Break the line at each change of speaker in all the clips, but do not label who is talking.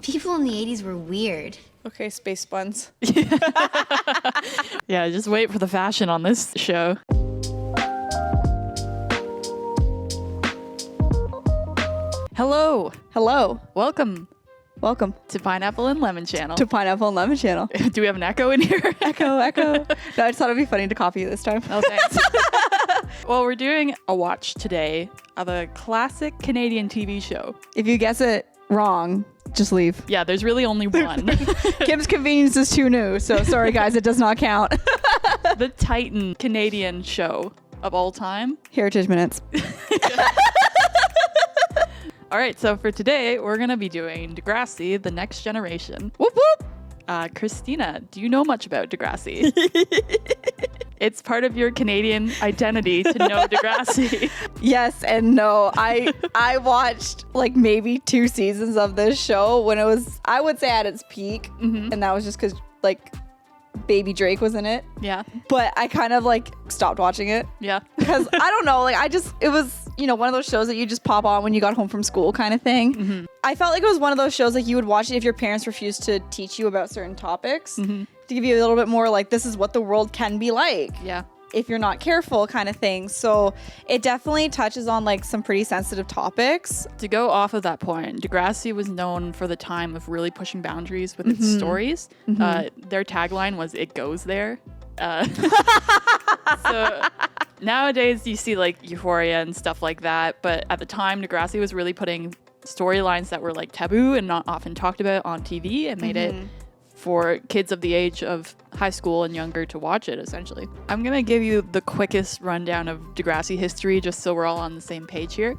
People in the 80s were weird.
Okay, space buns.
Yeah, just wait for the fashion on this show. Hello.
Hello.
Welcome
Welcome
to Pineapple and Lemon Channel.
to Pineapple and Lemon Channel.
Do we have an echo in here?
Echo. No, I just thought it'd be funny to copy you this time.
Oh, thanks. Well, we're doing a watch today of a classic Canadian TV show.
If you guess it wrong, just leave.
Yeah, there's really only one.
Kim's Convenience is too new, so sorry guys, it does not count.
The Titan Canadian show of all time.
Heritage Minutes.
All right, so for today, we're going to be doing Degrassi, The Next Generation.
Whoop whoop.
Christina, do you know much about Degrassi? It's part of your Canadian identity to know Degrassi.
Yes and no. I watched like maybe 2 seasons of this show when it was, I would say, at its peak.
Mm-hmm.
And that was just because like Baby Drake was in it.
Yeah,
But I kind of like stopped watching it
yeah.
because I don't know, like it was, one of those shows that you just pop on when you got home from school kind of thing.
Mm-hmm.
I felt like it was one of those shows like you would watch it if your parents refused to teach you about certain topics
Mm-hmm.
to give you a little bit more like this is what the world can be like
Yeah.
if you're not careful kind of thing. So it definitely touches on like some pretty sensitive topics.
To go off of that point, Degrassi was known for the time of really pushing boundaries with its stories. Their tagline was "It goes there." So nowadays you see like Euphoria and stuff like that, but at the time Degrassi was really putting storylines that were like taboo and not often talked about on TV and made it for kids of the age of high school and younger to watch it, essentially. I'm going to give you the quickest rundown of Degrassi history just so we're all on the same page here.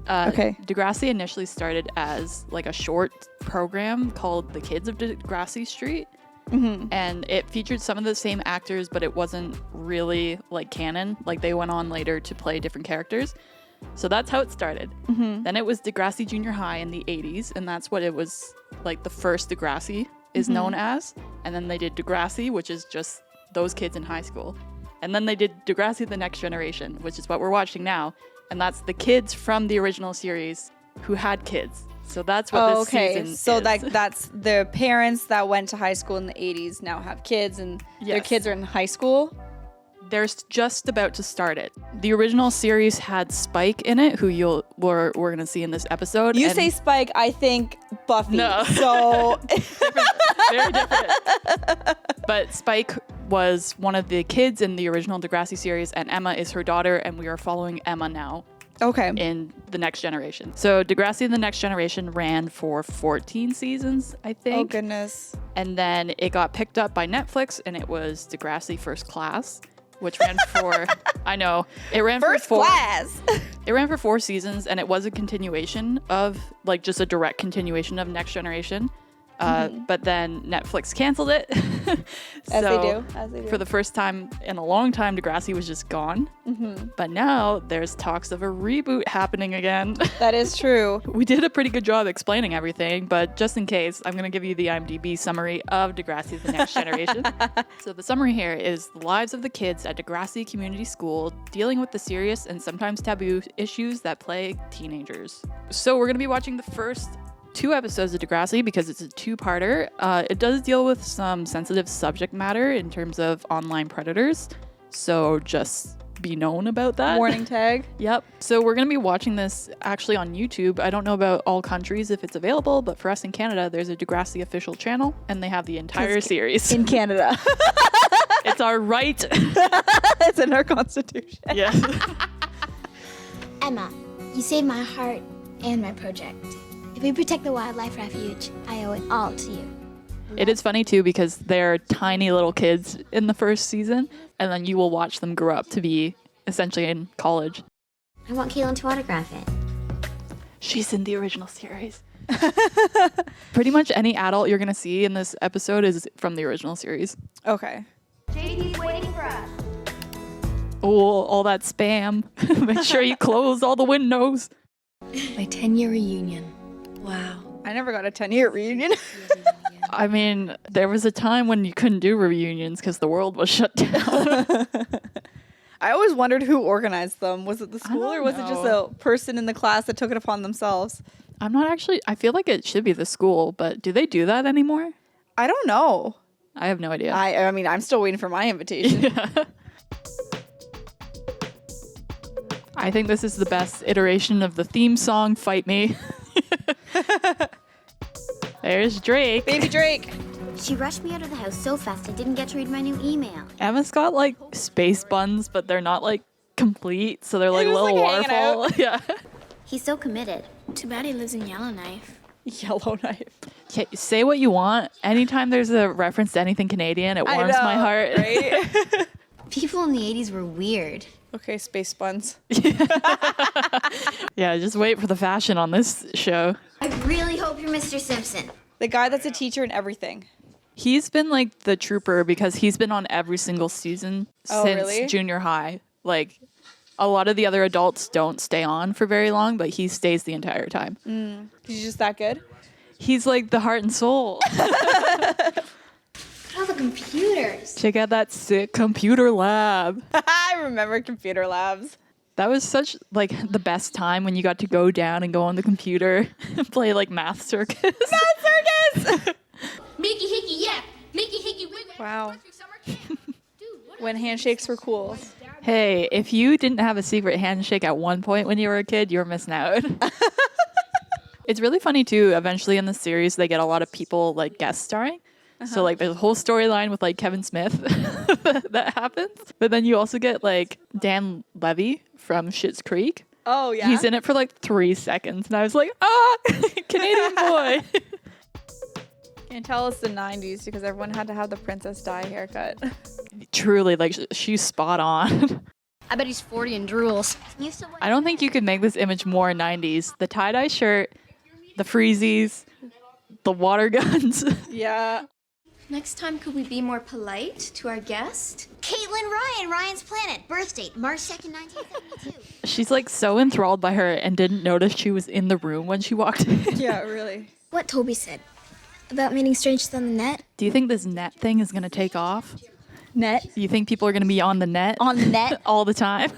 Okay.
Degrassi initially started as like a short program called The Kids of Degrassi Street. And it featured some of the same actors, but it wasn't really like canon. Like they went on later to play different characters. So that's how it started. Then it was Degrassi Junior High in the 80s, and that's what it was like the first Degrassi is known as. And then they did Degrassi, which is just those kids in high school. And then they did Degrassi The Next Generation, which is what we're watching now. And that's the kids from the original series who had kids. So that's what this season
so
is.
like that's the parents that went to high school in the 80s now have kids and their
Yes.
kids are in high school.
They're just about to start it. The original series had Spike in it, who we're going to see in this episode.
You
and
say Spike, I think Buffy.
No.
So
very different. But Spike was one of the kids in the original Degrassi series, and Emma is her daughter, and we are following Emma now
okay.
in The Next Generation. So Degrassi The Next Generation ran for 14 seasons, I think.
Oh goodness.
And then it got picked up by Netflix, and it was Degrassi First Class, which ran for, I know, it ran
First
for 4.
class.
It ran for 4 seasons, and it was a continuation of, like, just a direct continuation of Next Generation. But then Netflix canceled it.
As they
So
do.
for the first time in a long time, Degrassi was just gone. But now there's talks of a reboot happening again.
That is true.
We did a pretty good job explaining everything, but just in case, I'm going to give you the IMDb summary of Degrassi The Next Generation. So the summary here is the lives of the kids at Degrassi Community School dealing with the serious and sometimes taboo issues that plague teenagers. So we're going to be watching the first 2 episodes of Degrassi because it's a 2-parter. It does deal with some sensitive subject matter in terms of online predators, so just be known about that.
Warning tag.
Yep. So we're going to be watching this actually on YouTube. I don't know about all countries if it's available, but for us in Canada, there's a Degrassi official channel, and they have the entire series.
In Canada.
It's our right.
It's in our constitution.
Yeah.
Emma, you saved my heart and my project. If we protect the wildlife refuge, I owe it all to you.
It is funny too because they're tiny little kids in the first season, and then you will watch them grow up to be essentially in college.
I want Kaylin to autograph it.
She's in the original series. Pretty much any adult you're going to see in this episode is from the original series.
Okay.
JD's waiting for us.
Oh, all that spam. Make sure you close all the windows.
My 10-year reunion. Wow.
I never got a 10-year reunion.
I mean, there was a time when you couldn't do reunions because the world was shut down.
I always wondered who organized them. Was it the school
don't
or was it just
know.
a person in the class that took it upon themselves?
I'm not actually, I feel like it should be the school, but do they do that anymore?
I don't know.
I have no idea.
I mean, I'm still waiting for my invitation.
I think this is the best iteration of the theme song, Fight Me. There's Drake.
Baby Drake.
She rushed me out of the house so fast I didn't get to read my new email.
Emma's got like space buns, but they're not like complete, so they're like a
just,
little
like, hanging out.
waterfall. Yeah.
He's so committed.
Too bad he lives in Yellowknife.
Yellowknife.
Okay, say what you want. Anytime there's a reference to anything Canadian, it warms my heart.
Right?
People in the 80s were weird.
Okay, space buns.
Yeah, just wait for the fashion on this show.
I really hope you're Mr. Simpson.
The guy that's a teacher and everything.
He's been like the trooper because he's been on every single season
Oh,
since
really?
junior high. Like a lot of the other adults don't stay on for very long, but he stays the entire time.
He's just that good.
He's like the heart and soul.
All the computers.
Check out that sick computer lab.
I remember computer labs.
That was such like the best time when you got to go down and go on the computer and play like math circus.
Math circus!
Mickey Hickey, yeah. Mickey Hickey, wiggle.
Wow.
Country summer camp. Dude, what
When handshakes were cool.
Hey, if you didn't have a secret handshake at one point when you were a kid, you were missing out. It's really funny too. Eventually in the series, they get a lot of people like guest starring. So like there's a whole storyline with like Kevin Smith that happens. But then you also get like Dan Levy from Schitt's Creek.
Oh, yeah?
He's in it for like 3 seconds. And I was like, Canadian boy.
Can't tell it's the 90s because everyone had to have the Princess Di haircut.
Truly, like she's spot on.
I bet he's 40 and drools.
You still
I don't think you could make this image more 90s. The tie-dye shirt, the freezies, the water guns.
Yeah.
Next time, could we be more polite to our guest?
Caitlin Ryan, Ryan's Planet, birth date, March 2nd, 1972.
She's like so enthralled by her and didn't notice she was in the room when she walked in.
Yeah, really.
What Toby said about meeting strangers on the net.
Do you think this net thing is going to take off?
Net.
Do you think people are going to be on the net?
On the net?
all the time?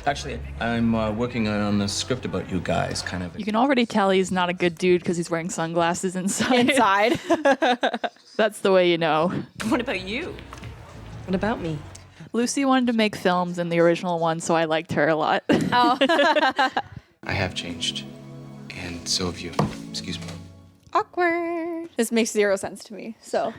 Actually, I'm working on a script about you guys, kind of.
You can already tell he's not a good dude because he's wearing sunglasses inside.
Inside.
That's the way you know.
What about you? What about me?
Lucy wanted to make films in the original one, so I liked her a lot.
I have changed, and so have you. Excuse me.
Awkward. This makes 0 sense to me, so.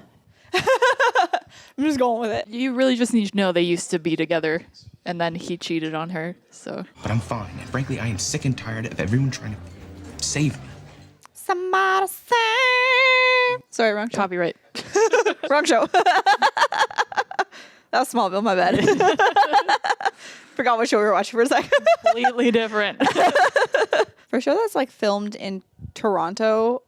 I'm just going with it.
You really just need to know they used to be together, and then he cheated on her, so.
But I'm fine, and frankly, I am sick and tired of everyone trying to save me.
Somebody say. Sorry, wrong show.
Copyright.
Wrong show. That was Smallville, my bad. Forgot what show we were watching for a second.
Completely different.
For a show that's like filmed in Toronto,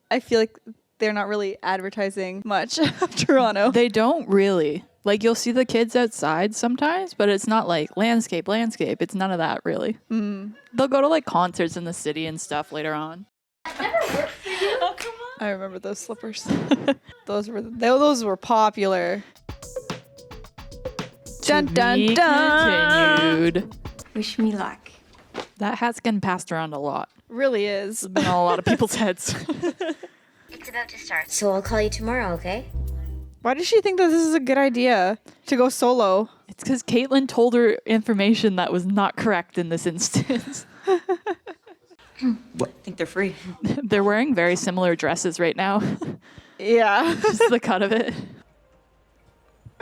I feel like they're not really advertising much of Toronto.
They don't really. Like, you'll see the kids outside sometimes, but it's not like landscape. It's none of that, really. They'll go to, like, concerts in the city and stuff later on.
I remember those slippers. those were popular. Dun dun
Be
dun.
continued.
Wish me luck.
That hat's getting passed around a lot.
Really is.
It's been on a lot of people's heads.
It's about to start, so I'll call you tomorrow, okay?
Why does she think that this is a good idea to go solo?
It's because Caitlin told her information that was not correct in this instance.
I think they're free.
They're wearing very similar dresses right now.
Yeah.
Just the cut of it.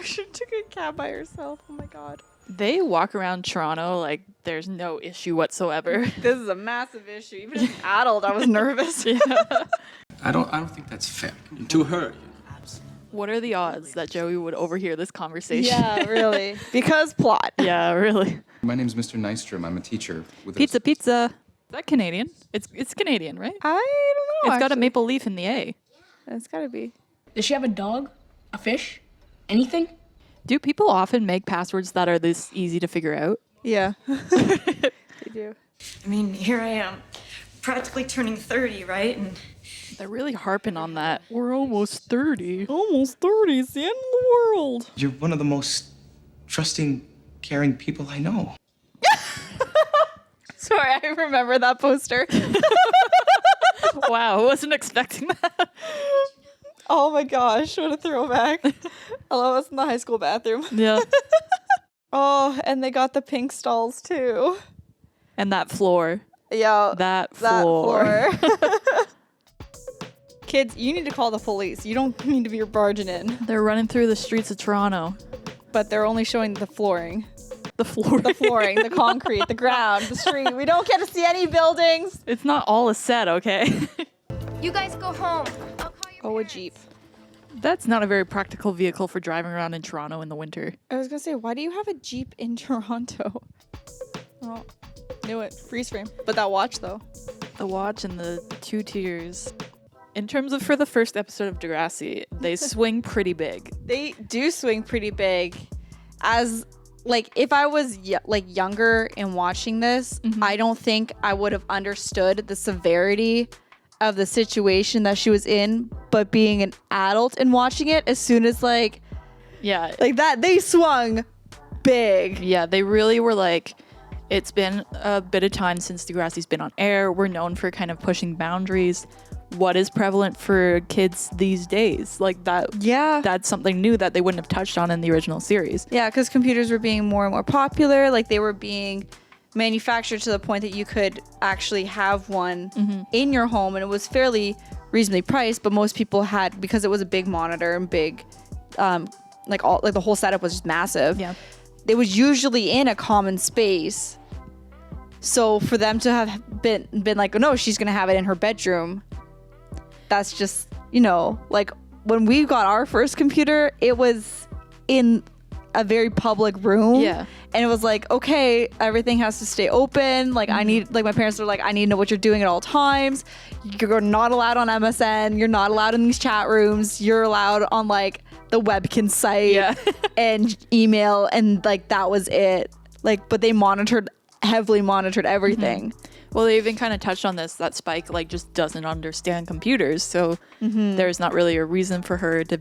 She took a cab by herself. Oh my god.
They walk around Toronto like there's no issue whatsoever.
This is a massive issue. Even as an adult, I was nervous.
I don't think that's fair. To her.
What are the odds that Joey would overhear this conversation?
Yeah, really. Because plot.
Yeah, really.
My name's Mr. Nystrom. I'm a teacher with
Pizza. Is that Canadian? It's Canadian, right?
I don't know.
It's got a
actually.
maple leaf in the A.
It's gotta be.
Does she have a dog? A fish? Anything?
Do people often make passwords that are this easy to figure out?
Yeah. They do.
I mean, here I am, practically turning 30, right? And
They're really harping on that. We're almost 30.
Almost 30. It's the end of the world.
You're one of the most trusting, caring people I know.
Sorry, I remember that poster.
Wow, I wasn't expecting that.
Oh my gosh, what a throwback. I love us in the high school bathroom.
Yeah.
Oh, and they got the pink stalls too.
And that floor.
Yeah.
That floor.
Kids, you need to call the police. You don't need to be barging in.
They're running through the streets of Toronto.
But they're only showing the flooring.
The floor.
The flooring, the concrete, the ground, the street. We don't get to see any buildings.
It's not all a set, okay?
You guys go home. I'll call you.
Oh, a Jeep.
That's not a very practical vehicle for driving around in Toronto in the winter.
I was going to say, why do you have a Jeep in Toronto? Oh, knew it. Freeze frame. But that watch, though.
The watch and the 2 tiers. In terms of for the first episode of Degrassi, they swing pretty big.
They do swing pretty big. As, like, if I was, younger and watching this, I don't think I would have understood the severity of the situation that she was in, but being an adult and watching it, as soon as
Yeah.
like that, they swung big.
Yeah, they really were like, it's been a bit of time since Degrassi's been on air. We're known for kind of pushing boundaries. What is prevalent for kids these days? Like that.
Yeah.
That's something new that they wouldn't have touched on in the original series.
Yeah, because computers were being more and more popular. Like they were being manufactured to the point that you could actually have one in your home, and it was fairly reasonably priced. But most people had, because it was a big monitor and big, the whole setup was just massive.
Yeah.
It was usually in a common space. So for them to have been like, no, she's gonna have it in her bedroom. That's just, like when we got our first computer, it was in a very public room.
Yeah.
And it was like, okay, everything has to stay open. Like I need, like my parents were like, I need to know what you're doing at all times. You're not allowed on MSN. You're not allowed in these chat rooms. You're allowed on like the Webkin site and email. And like, that was it. Like, but they heavily monitored everything.
Well, they even kind of touched on this, that Spike like just doesn't understand computers. So there's not really a reason for her to,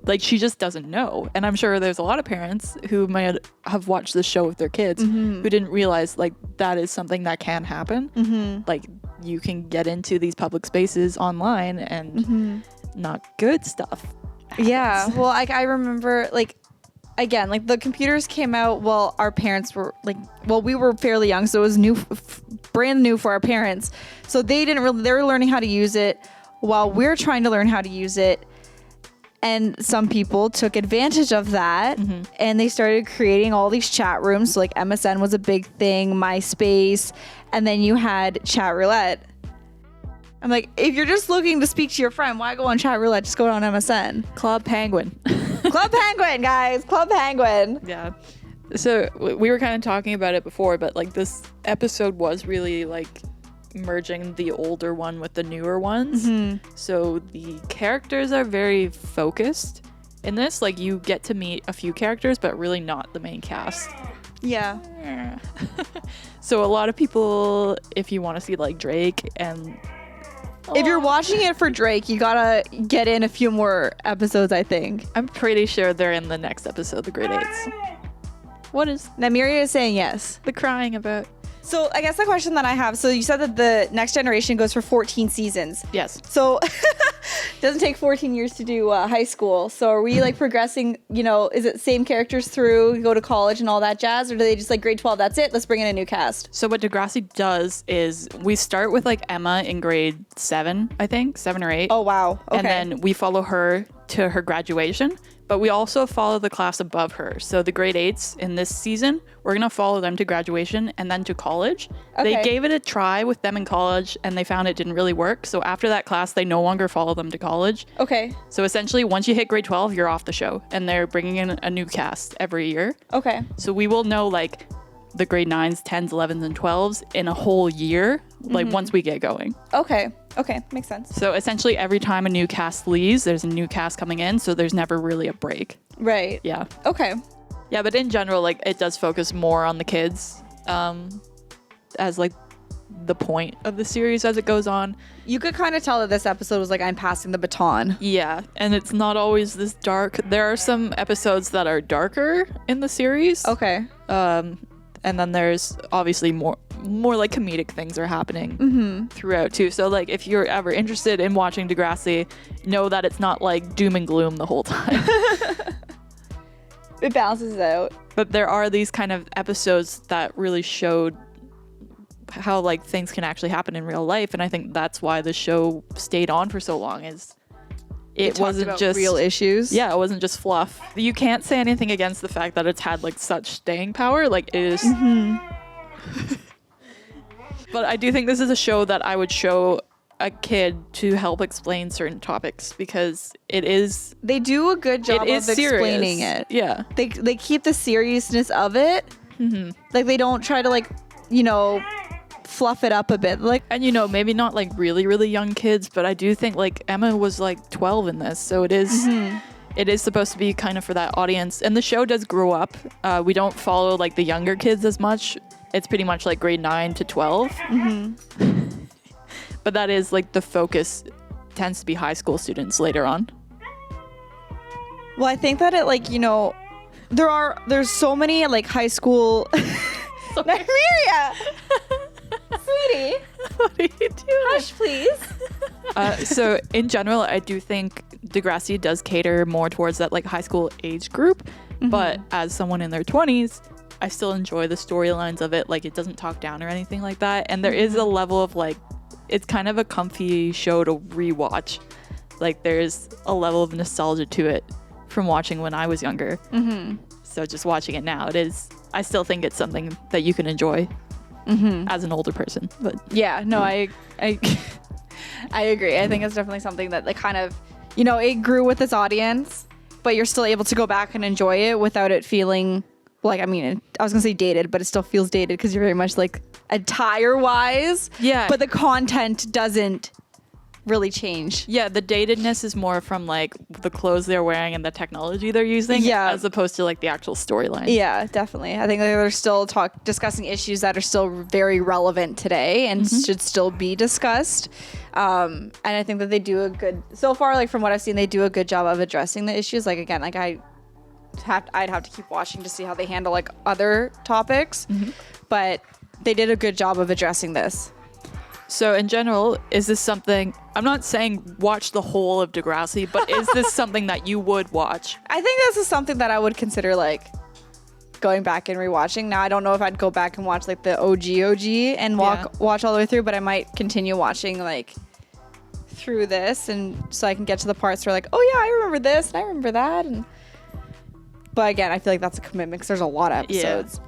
like, she just doesn't know. And I'm sure there's a lot of parents who might have watched this show with their kids who didn't realize like that is something that can happen. Like you can get into these public spaces online and not good stuff happens.
Yeah. Well, like I remember like, again, like the computers came out while our parents were like, well, we were fairly young, so it was brand new for our parents. So they were learning how to use it while we're trying to learn how to use it. And some people took advantage of that and they started creating all these chat rooms. So like MSN was a big thing, MySpace, and then you had chat roulette. I'm like, if you're just looking to speak to your friend, why go on chat roulette? Just go on MSN.
Club Penguin.
Club Penguin, guys. Club Penguin.
Yeah. So we were kind of talking about it before, but like this episode was really like merging the older one with the newer ones. So the characters are very focused in this. Like you get to meet a few characters, but really not the main cast.
Yeah.
So a lot of people, if you want to see like Drake and
if you're watching it for Drake, you gotta get in a few more episodes, I think.
I'm pretty sure they're in the next episode, the Grade 8s. What is
Namiria is saying yes.
the crying about?
So I guess the question that I have, so you said that the Next Generation goes for 14 seasons.
Yes.
So it doesn't take 14 years to do high school. So are we like progressing, is it same characters through, go to college and all that jazz? Or do they just like grade 12, that's it, let's bring in a new cast?
So what Degrassi does is we start with like Emma in grade 7, I think, 7 or 8.
Oh, wow. Okay.
And then we follow her to her graduation. But we also follow the class above her. So the grade 8s in this season, we're going to follow them to graduation and then to college.
Okay.
They gave it a try with them in college and they found it didn't really work. So after that class, they no longer follow them to college.
Okay.
So essentially, once you hit grade 12, you're off the show. And they're bringing in a new cast every year.
Okay.
So we will know like the grade 9s, 10s, 11s, and 12s in a whole year, like once we get going.
Okay. Makes sense.
So essentially every time a new cast leaves, there's a new cast coming in. So there's never really a break.
Right.
Yeah.
Okay.
Yeah, but in general, like it does focus more on the kids as like the point of the series as it goes on.
You could kind of tell that this episode was like, I'm passing the baton.
Yeah, and it's not always this dark. There are some episodes that are darker in the series.
Okay.
And then there's obviously more like comedic things are happening throughout too. So like if you're ever interested in watching Degrassi, know that it's not like doom and gloom the whole time.
It balances out.
But there are these kind of episodes that really showed how like things can actually happen in real life, and I think that's why the show stayed on for so long. Is it wasn't just
real issues.
Yeah, it wasn't just fluff. You can't say anything against the fact that it's had like such staying power. Like it is. But I do think this is a show that I would show a kid to help explain certain topics, because
they do a good job
is
of
serious.
explaining it.
Yeah.
They keep the seriousness of it. Like they don't try to like, you know, fluff it up a bit. Like,
And you know, maybe not like really, really young kids, but I do think like Emma was like 12 in this, so it is it is supposed to be kind of for that audience. And the show does grow up. We don't follow like the younger kids as much. It's pretty much like grade 9 to 12. But that is like the focus tends to be high school students later on.
well, I think that it like, you know, there's so many like high school. Nymeria! Sweetie,
What are you doing?
hush, please.
So in general, I do think Degrassi does cater more towards that like high school age group. But as someone in their 20s, I still enjoy the storylines of it. Like it doesn't talk down or anything like that. And there is a level of like, it's kind of a comfy show to rewatch. Like there's a level of nostalgia to it from watching when I was younger. So just watching it now, I still think it's something that you can enjoy as an older person. But
Yeah, no, I I agree. I think it's definitely something that like kind of, you know, it grew with its audience, but you're still able to go back and enjoy it without it feeling like, I mean, I was gonna say dated, but it still feels dated because you're very much like attire wise.
Yeah.
But the content doesn't really change.
yeah, the datedness is more from like the clothes they're wearing and the technology they're using,
Yeah.
as opposed to like the actual storyline.
Yeah, definitely. I think that they're still discussing issues that are still very relevant today and should still be discussed. And I think that they do a good, so far, like from what I've seen, they do a good job of addressing the issues. Like again, like I'd have to keep watching to see how they handle like other topics, but they did a good job of addressing this.
So in general, is this something, I'm not saying watch the whole of Degrassi, but is this something that you would watch?
I think this is something that I would consider like going back and rewatching. Now I don't know if I'd go back and watch like the OG and watch all the way through, but I might continue watching like through this, and so I can get to the parts where like, oh yeah, I remember this and I remember that. And but again, I feel like that's a commitment because there's a lot of episodes.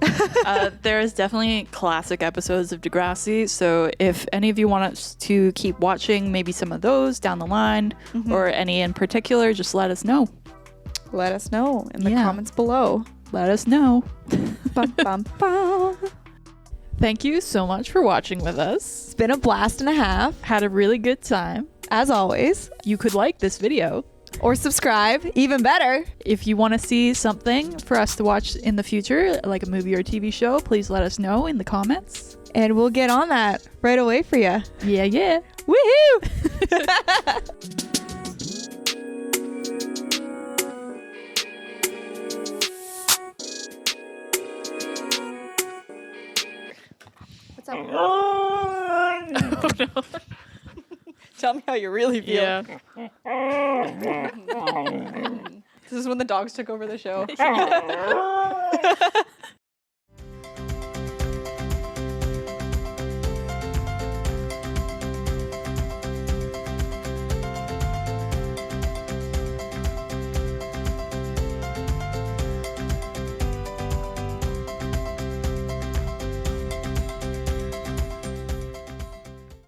There is definitely classic episodes of Degrassi. So if any of you want us to keep watching maybe some of those down the line, or any in particular, just let us know.
Let us know in the
Yeah.
comments below.
Let us know.
Bum, bum, bum.
Thank you so much for watching with us.
It's been a blast and a half,
Had a really good time.
as always.
You could like this video.
Or subscribe, even better.
If you want to see something for us to watch in the future, like a movie or a TV show, please let us know in the comments.
And we'll get on that right away for you.
Yeah, yeah.
Woohoo! What's up?
Oh, no.
Tell me how you really feel.
Yeah.
This is when the dogs took over the show.